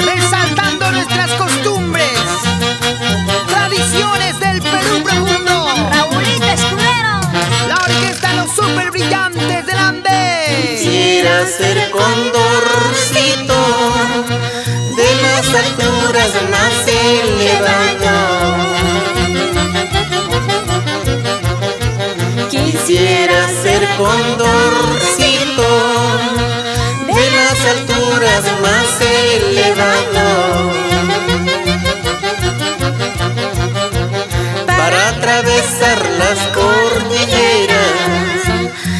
Resaltando nuestras costumbres, tradiciones del Perú profundo. Raulito Escudero. La orquesta Los Super Brillantes del Ande. Quisiera ser condorcito de las alturas más elevado. Quisiera ser condorcito de las alturas más elevado, para atravesar las cordilleras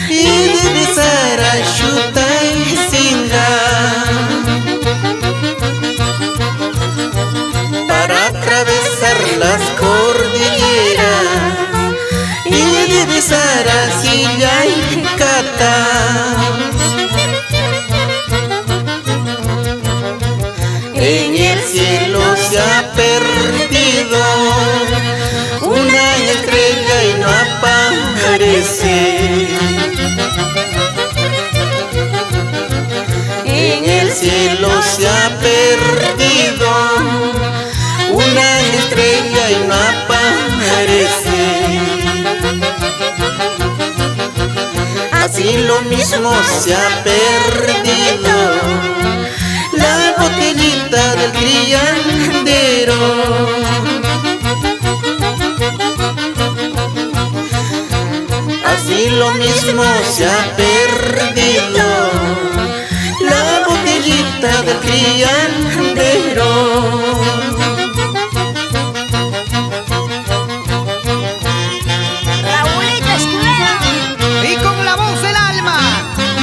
y divisar a Xutaicinga, para atravesar las cordilleras y divisar a Sillaycata. En el cielo se ha perdido una estrella y no aparece. En el cielo se ha perdido una estrella y no aparece. Así lo mismo se ha perdido la botellita del criandero. Así lo mismo se ha perdido la botellita del criandero. Raulito Escudero. Y con la voz del alma,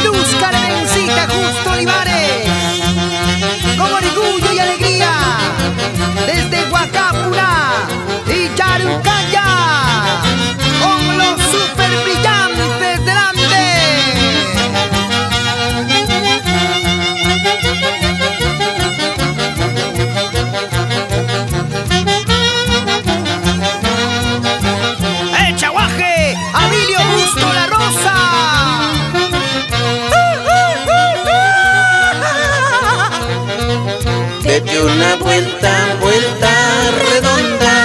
Luz Carmencita Justo Olivares. Con orgullo y alegría, desde Huacapura y Yarucaya, con los Super Brillantes del Ande. ¡Echa guaje! ¡Abilio Busto La Rosa! Dete una vuelta, vuelta redonda,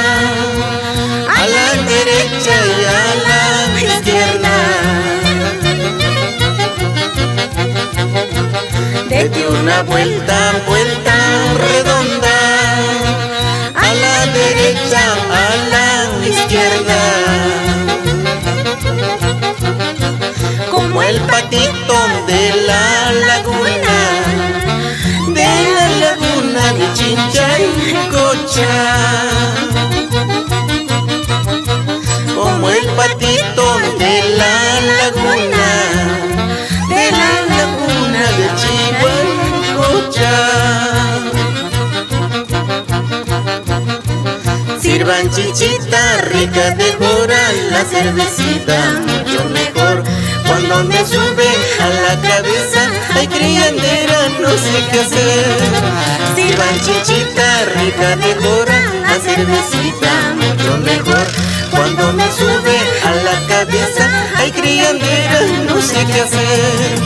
a la derecha y a la izquierda. Dete una vuelta, vuelta redonda, a la derecha, a la izquierda. Como el patito de la laguna, de Chinchaycocha. Como el patito de la laguna de Chihuaycocha. Sirvan chichita rica de jora, la cervecita mucho mejor. Cuando me sube a la cabeza, ay criandera, no sé qué hacer. Sirvan chichita rica de jora, la cervecita mucho mejor. Cuando me sube a la cabeza, ay criandera, no sé qué hacer.